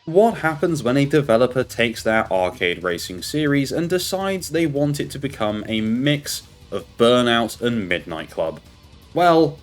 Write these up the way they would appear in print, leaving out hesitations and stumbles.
What happens when a developer takes their arcade racing series and decides they want it to become a mix of Burnout and Midnight Club? Well,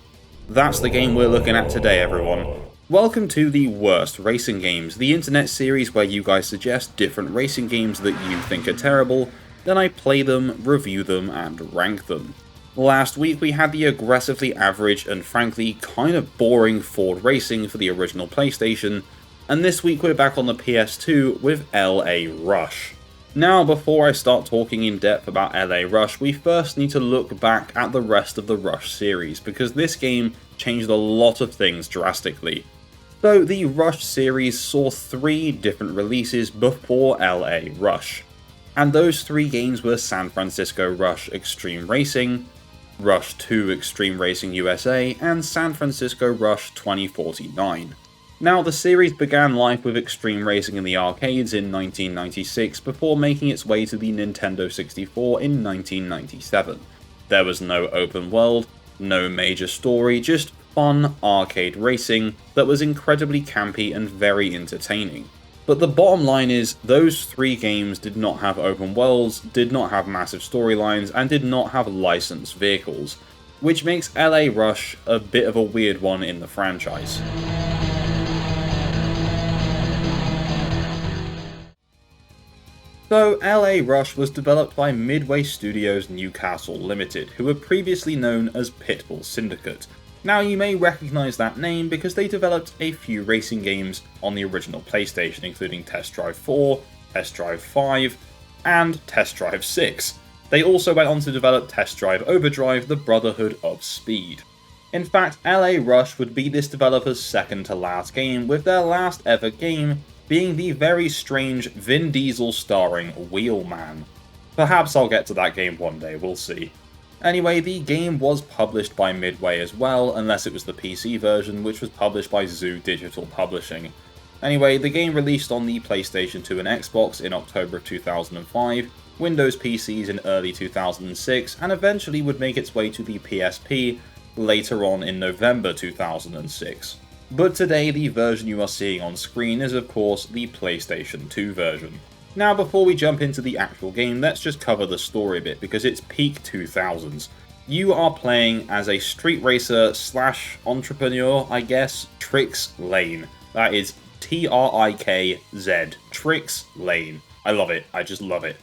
that's the game we're looking at today, everyone. Welcome to the Worst Racing Games, the internet series where you guys suggest different racing games that you think are terrible, then I play them, review them, and rank them. Last week we had the aggressively average and frankly kind of boring Ford Racing for the original PlayStation, and this week we're back on the PS2 with LA Rush. Now, before I start talking in depth about LA Rush, we first need to look back at the rest of the Rush series, because this game changed a lot of things drastically. So the Rush series saw 3 different releases before LA Rush, and those 3 games were San Francisco Rush Extreme Racing, Rush 2 Extreme Racing USA, and San Francisco Rush 2049. Now, the series began life with Extreme Racing in the arcades in 1996 before making its way to the Nintendo 64 in 1997. There was no open world, no major story, just fun arcade racing that was incredibly campy and very entertaining. But the bottom line is, those 3 games did not have open worlds, did not have massive storylines, and did not have licensed vehicles, which makes LA Rush a bit of a weird one in the franchise. So, LA Rush was developed by Midway Studios Newcastle Limited, who were previously known as Pitbull Syndicate. Now, you may recognise that name because they developed a few racing games on the original PlayStation, including Test Drive 4, Test Drive 5, and Test Drive 6. They also went on to develop Test Drive Overdrive, the Brotherhood of Speed. In fact, LA Rush would be this developer's second to last game, with their last ever game being the very strange Vin Diesel starring Wheelman. Perhaps I'll get to that game one day, we'll see. Anyway, the game was published by Midway as well, unless it was the PC version, which was published by Zoo Digital Publishing. Anyway, the game released on the PlayStation 2 and Xbox in October 2005, Windows PCs in early 2006, and eventually would make its way to the PSP later on in November 2006. But today, the version you are seeing on screen is of course the PlayStation 2 version. Now, before we jump into the actual game, let's just cover the story a bit, because it's peak 2000s. You are playing as a street racer slash entrepreneur, I guess, Trix Lane. That is Trikz, Trix Lane. I love it, I just love it.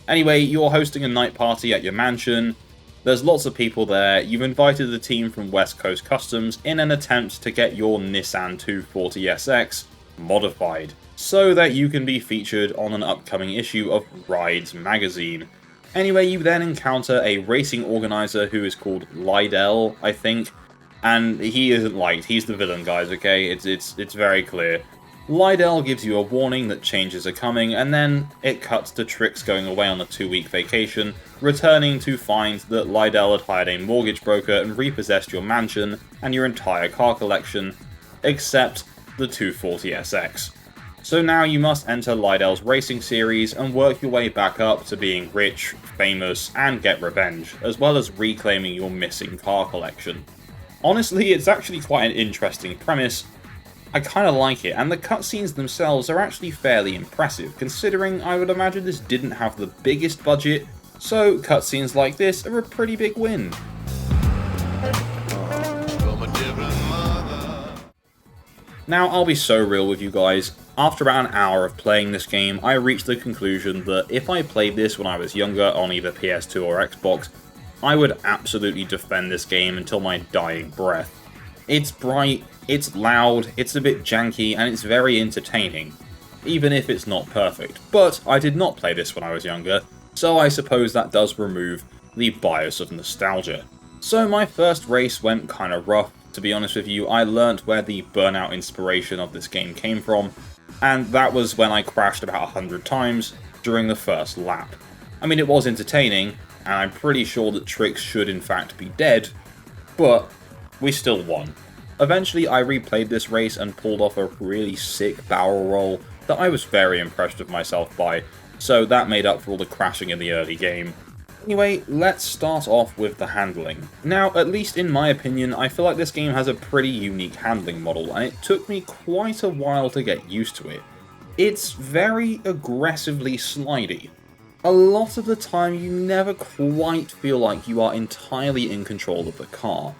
Anyway, you're hosting a night party at your mansion. There's lots of people there. You've invited the team from West Coast Customs in an attempt to get your Nissan 240SX modified, so that you can be featured on an upcoming issue of Rides magazine. Anyway, you then encounter a racing organizer who is called Lydell, I think, and he isn't liked. He's the villain, guys, okay? It's very clear. Lydell gives you a warning that changes are coming, and then it cuts to Trix going away on a 2-week vacation, returning to find that Lydell had hired a mortgage broker and repossessed your mansion and your entire car collection, except the 240SX. So now you must enter Lydell's racing series and work your way back up to being rich, famous, and get revenge, as well as reclaiming your missing car collection. Honestly, it's actually quite an interesting premise. I kinda like it, and the cutscenes themselves are actually fairly impressive, considering I would imagine this didn't have the biggest budget, so cutscenes like this are a pretty big win. Now, I'll be so real with you guys. After about an hour of playing this game, I reached the conclusion that if I played this when I was younger on either PS2 or Xbox, I would absolutely defend this game until my dying breath. It's bright, it's loud, it's a bit janky, and it's very entertaining, even if it's not perfect. But I did not play this when I was younger, so I suppose that does remove the bias of nostalgia. So my first race went kinda rough. To be honest with you, I learnt where the Burnout inspiration of this game came from, and that was when I crashed about 100 times during the first lap. I mean, it was entertaining, and I'm pretty sure that Trix should in fact be dead, but we still won. Eventually I replayed this race and pulled off a really sick barrel roll that I was very impressed with myself by, so that made up for all the crashing in the early game. Anyway, let's start off with the handling. Now, at least in my opinion, I feel like this game has a pretty unique handling model, and it took me quite a while to get used to it. It's very aggressively slidey. A lot of the time you never quite feel like you are entirely in control of the car,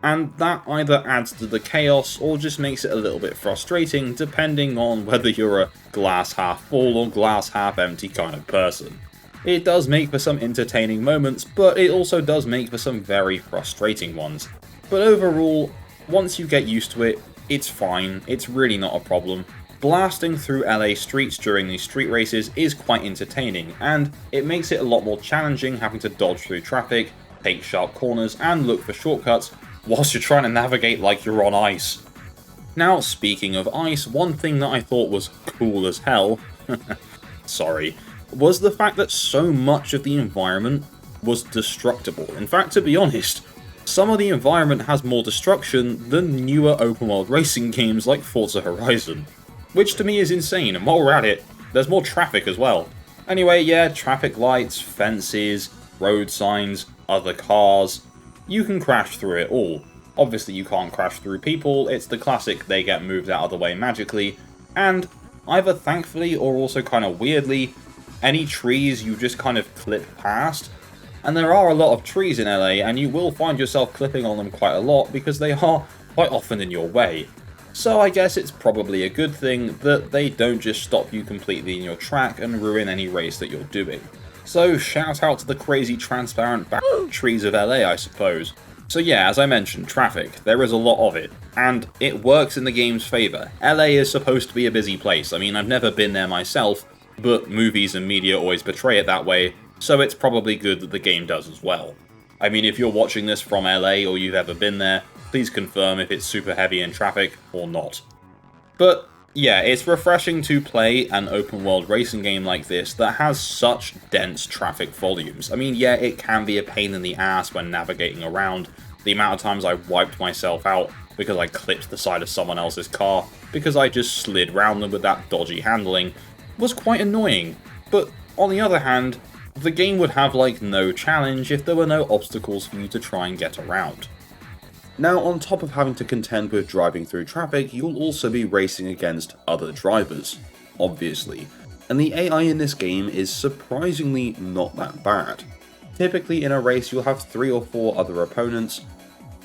and that either adds to the chaos or just makes it a little bit frustrating depending on whether you're a glass half full or glass half empty kind of person. It does make for some entertaining moments, but it also does make for some very frustrating ones. But overall, once you get used to it, it's fine, it's really not a problem. Blasting through LA streets during these street races is quite entertaining, and it makes it a lot more challenging having to dodge through traffic, take sharp corners, and look for shortcuts whilst you're trying to navigate like you're on ice. Now, speaking of ice, one thing that I thought was cool as hell, sorry, was the fact that so much of the environment was destructible. In fact, to be honest, some of the environment has more destruction than newer open world racing games like Forza Horizon. Which to me is insane, and while we're at it, there's more traffic as well. Anyway, yeah, traffic lights, fences, road signs, other cars, you can crash through it all. Obviously you can't crash through people, it's the classic they get moved out of the way magically, and either thankfully or also kind of weirdly, any trees you just kind of clip past. And there are a lot of trees in LA, and you will find yourself clipping on them quite a lot because they are quite often in your way. So I guess it's probably a good thing that they don't just stop you completely in your track and ruin any race that you're doing. So shout out to the crazy transparent trees of LA, I suppose. So yeah, as I mentioned, traffic, there is a lot of it, and it works in the game's favour. LA is supposed to be a busy place. I mean, I've never been there myself, but movies and media always portray it that way, so it's probably good that the game does as well. I mean, if you're watching this from LA or you've ever been there, please confirm if it's super heavy in traffic or not. But yeah, it's refreshing to play an open world racing game like this that has such dense traffic volumes. I mean, yeah, it can be a pain in the ass when navigating around. The amount of times I wiped myself out because I clipped the side of someone else's car because I just slid round them with that dodgy handling was quite annoying. But on the other hand, the game would have like no challenge if there were no obstacles for you to try and get around. Now, on top of having to contend with driving through traffic, you'll also be racing against other drivers, obviously, and the AI in this game is surprisingly not that bad. Typically in a race you'll have 3 or 4 other opponents,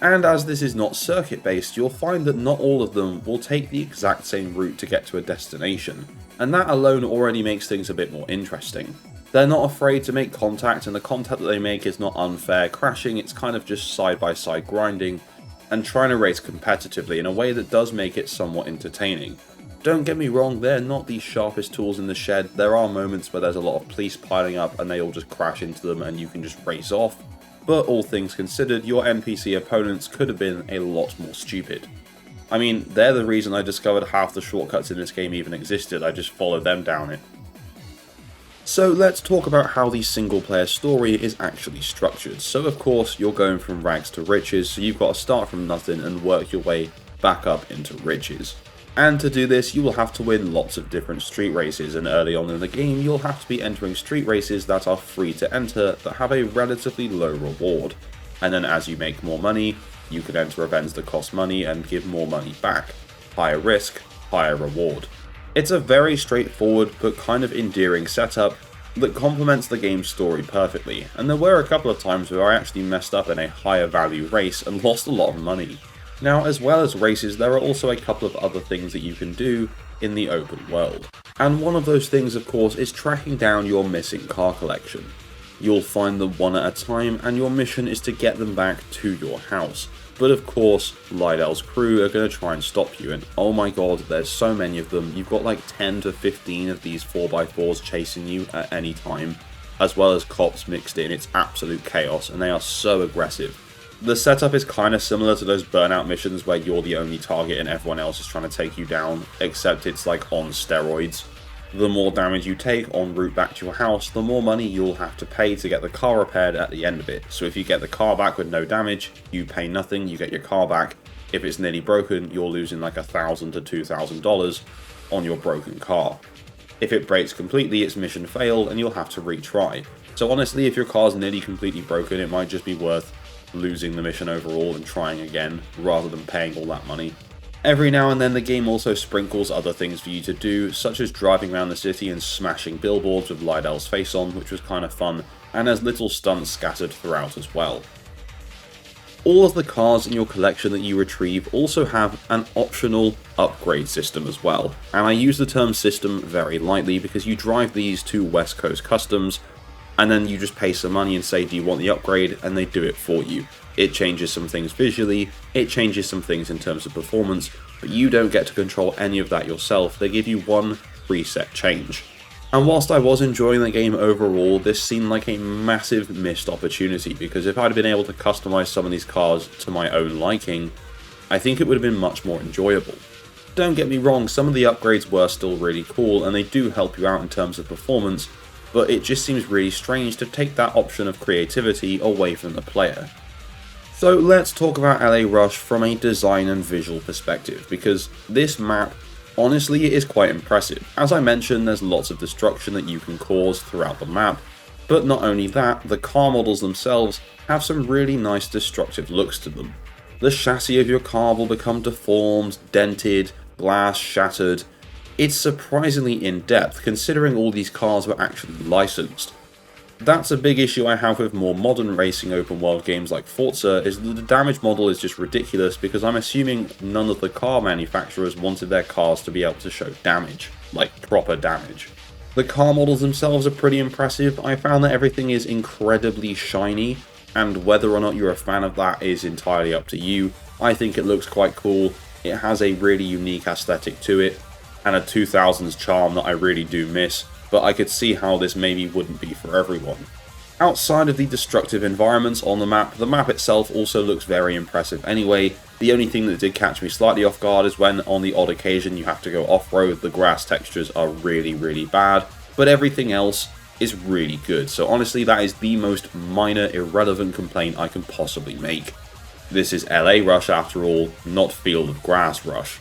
and as this is not circuit based, you'll find that not all of them will take the exact same route to get to a destination, and that alone already makes things a bit more interesting. They're not afraid to make contact, and the contact that they make is not unfair crashing, it's kind of just side by side grinding, and trying to race competitively in a way that does make it somewhat entertaining. Don't get me wrong, they're not the sharpest tools in the shed. There are moments where there's a lot of police piling up and they all just crash into them and you can just race off, but all things considered, your NPC opponents could have been a lot more stupid. I mean, they're the reason I discovered half the shortcuts in this game even existed, I just followed them down it. So let's talk about how the single player story is actually structured. So of course you're going from rags to riches, so you've got to start from nothing and work your way back up into riches. And to do this you will have to win lots of different street races, and early on in the game you'll have to be entering street races that are free to enter that have a relatively low reward. And then as you make more money, you can enter events that cost money and give more money back. Higher risk, higher reward. It's a very straightforward but kind of endearing setup that complements the game's story perfectly, and there were a couple of times where I actually messed up in a higher value race and lost a lot of money. Now, as well as races, there are also a couple of other things that you can do in the open world. And one of those things, of course, is tracking down your missing car collection. You'll find them one at a time, and your mission is to get them back to your house. But of course, Lydell's crew are going to try and stop you, and oh my god, there's so many of them. You've got like 10 to 15 of these 4x4s chasing you at any time, as well as cops mixed in. It's absolute chaos, and they are so aggressive. The setup is kind of similar to those Burnout missions where you're the only target and everyone else is trying to take you down, except it's like on steroids. The more damage you take en route back to your house, the more money you'll have to pay to get the car repaired at the end of it. So if you get the car back with no damage, you pay nothing, you get your car back. If it's nearly broken, you're losing like $1,000 to $2,000 on your broken car. If it breaks completely, it's mission failed and you'll have to retry. So honestly, if your car's nearly completely broken, it might just be worth losing the mission overall and trying again, rather than paying all that money. Every now and then the game also sprinkles other things for you to do, such as driving around the city and smashing billboards with Lydell's face on, which was kind of fun, and has little stunts scattered throughout as well. All of the cars in your collection that you retrieve also have an optional upgrade system as well, and I use the term system very lightly because you drive these to West Coast Customs, and then you just pay some money and say, do you want the upgrade, and they do it for you. It changes some things visually, it changes some things in terms of performance, but you don't get to control any of that yourself. They give you one preset change. And whilst I was enjoying the game overall, this seemed like a massive missed opportunity, because if I'd been able to customize some of these cars to my own liking, I think it would have been much more enjoyable. Don't get me wrong, some of the upgrades were still really cool, and they do help you out in terms of performance, but it just seems really strange to take that option of creativity away from the player. So let's talk about LA Rush from a design and visual perspective, because this map, honestly, it is quite impressive. As I mentioned, there's lots of destruction that you can cause throughout the map, but not only that, the car models themselves have some really nice destructive looks to them. The chassis of your car will become deformed, dented, glass shattered. It's surprisingly in-depth considering all these cars were actually licensed. That's a big issue I have with more modern racing open world games like Forza, is that the damage model is just ridiculous because I'm assuming none of the car manufacturers wanted their cars to be able to show damage, like proper damage. The car models themselves are pretty impressive. I found that everything is incredibly shiny, and whether or not you're a fan of that is entirely up to you. I think it looks quite cool, it has a really unique aesthetic to it, and a 2000s charm that I really do miss. But I could see how this maybe wouldn't be for everyone. Outside of the destructive environments on the map itself also looks very impressive anyway. The only thing that did catch me slightly off guard is when on the odd occasion you have to go off-road, the grass textures are really bad, but everything else is really good. So honestly, that is the most minor, irrelevant complaint I can possibly make. This is LA Rush after all, not Field of Grass Rush.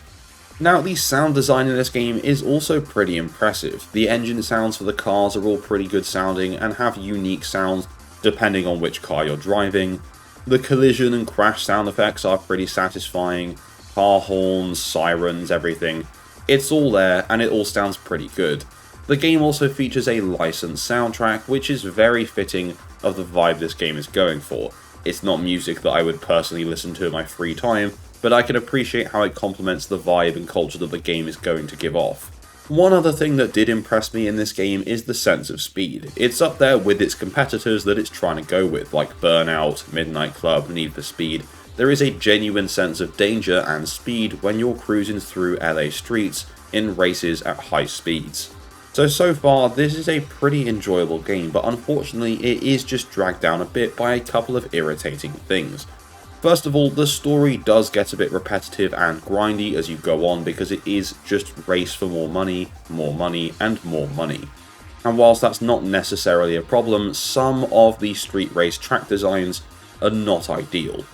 Now, the sound design in this game is also pretty impressive. The engine sounds for the cars are all pretty good sounding and have unique sounds depending on which car you're driving. The collision and crash sound effects are pretty satisfying. Car horns, sirens, everything. It's all there and it all sounds pretty good. The game also features a licensed soundtrack, which is very fitting of the vibe this game is going for. It's not music that I would personally listen to in my free time, but I can appreciate how it complements the vibe and culture that the game is going to give off. One other thing that did impress me in this game is the sense of speed. It's up there with its competitors that it's trying to go with, like Burnout, Midnight Club, Need for Speed. There is a genuine sense of danger and speed when you're cruising through LA streets in races at high speeds. So far, this is a pretty enjoyable game, but unfortunately it is just dragged down a bit by a couple of irritating things. First of all, the story does get a bit repetitive and grindy as you go on because it is just race for more money, and more money. And whilst that's not necessarily a problem, some of the street race track designs are not ideal.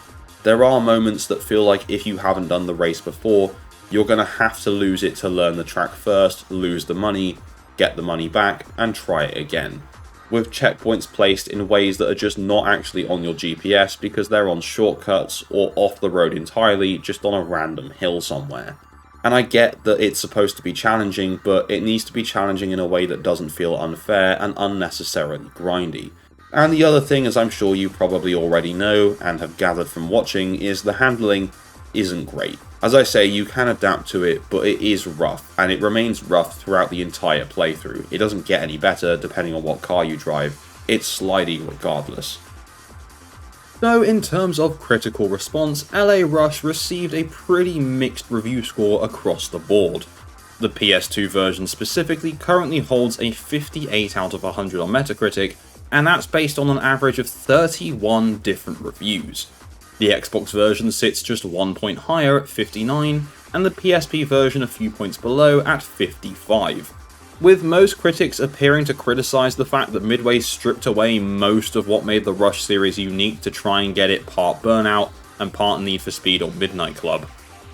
There are moments that feel like if you haven't done the race before, you're going to have to lose it to learn the track first, lose the money, get the money back, and try it again, with checkpoints placed in ways that are just not actually on your GPS because they're on shortcuts or off the road entirely, just on a random hill somewhere. And I get that it's supposed to be challenging, but it needs to be challenging in a way that doesn't feel unfair and unnecessarily grindy. And the other thing, as I'm sure you probably already know and have gathered from watching, is the handling isn't great. As I say, you can adapt to it, but it is rough, and it remains rough throughout the entire playthrough. It doesn't get any better depending on what car you drive, it's slidey regardless. So in terms of critical response, LA Rush received a pretty mixed review score across the board. The PS2 version specifically currently holds a 58 out of 100 on Metacritic, and that's based on an average of 31 different reviews. The Xbox version sits just 1 point higher at 59, and the PSP version a few points below at 55. With most critics appearing to criticise the fact that Midway stripped away most of what made the Rush series unique to try and get it part Burnout and part Need for Speed or Midnight Club.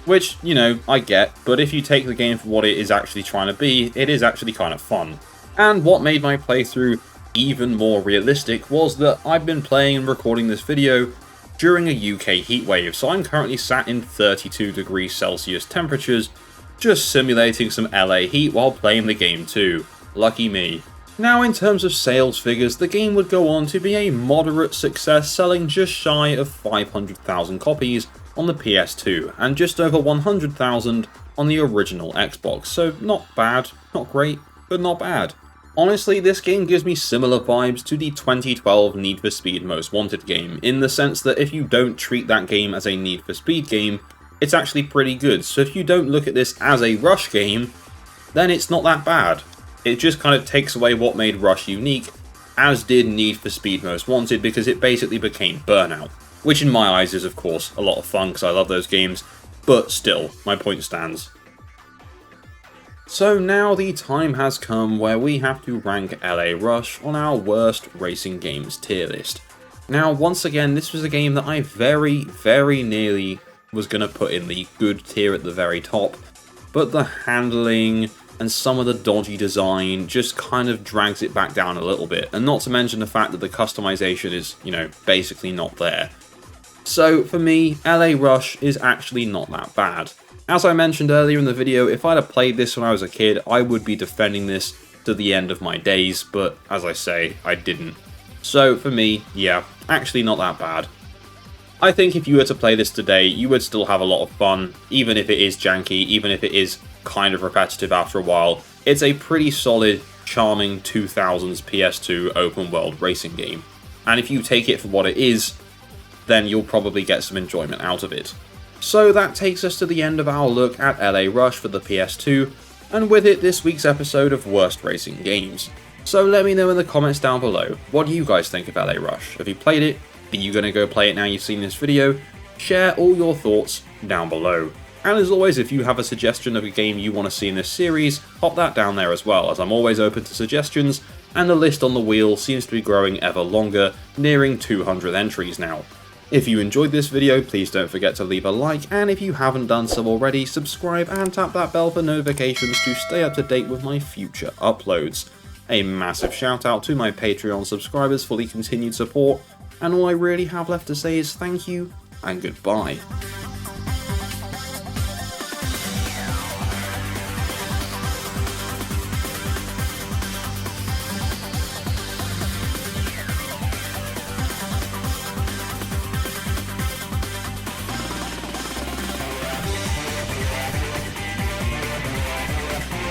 Which, you know, I get, but if you take the game for what it is actually trying to be, it is actually kind of fun. And what made my playthrough even more realistic was that I've been playing and recording this video during a UK heatwave, so I'm currently sat in 32 degrees Celsius temperatures, just simulating some LA heat while playing the game too. Lucky me. Now, in terms of sales figures, the game would go on to be a moderate success, selling just shy of 500,000 copies on the PS2 and just over 100,000 on the original Xbox, so not bad, not great, but not bad. Honestly, this game gives me similar vibes to the 2012 Need for Speed Most Wanted game, in the sense that if you don't treat that game as a Need for Speed game, it's actually pretty good, so if you don't look at this as a Rush game, then it's not that bad. It just kind of takes away what made Rush unique, as did Need for Speed Most Wanted, because it basically became Burnout. Which in my eyes is of course a lot of fun because I love those games, but still, my point stands. So now the time has come where we have to rank LA Rush on our worst racing games tier list. Now once again, this was a game that I very nearly was going to put in the good tier at the very top, but the handling and some of the dodgy design just kind of drags it back down a little bit, and not to mention the fact that the customization is, basically not there. So for me, LA Rush is actually not that bad. As I mentioned earlier in the video, if I'd have played this when I was a kid, I would be defending this to the end of my days, but as I say, I didn't. So for me, yeah, actually not that bad. I think if you were to play this today, you would still have a lot of fun, even if it is janky, even if it is kind of repetitive after a while. It's a pretty solid, charming 2000s PS2 open world racing game. And if you take it for what it is, then you'll probably get some enjoyment out of it. So that takes us to the end of our look at LA Rush for the PS2, and with it this week's episode of Worst Racing Games. So let me know in the comments down below, what do you guys think of LA Rush? Have you played it? Are you going to go play it now you've seen this video? Share all your thoughts down below. And as always, if you have a suggestion of a game you want to see in this series, pop that down there as well, as I'm always open to suggestions, and the list on the wheel seems to be growing ever longer, nearing 200 entries now. If you enjoyed this video, please don't forget to leave a like, and if you haven't done so already, subscribe and tap that bell for notifications to stay up to date with my future uploads. A massive shout out to my Patreon subscribers for the continued support, and all I really have left to say is thank you and goodbye.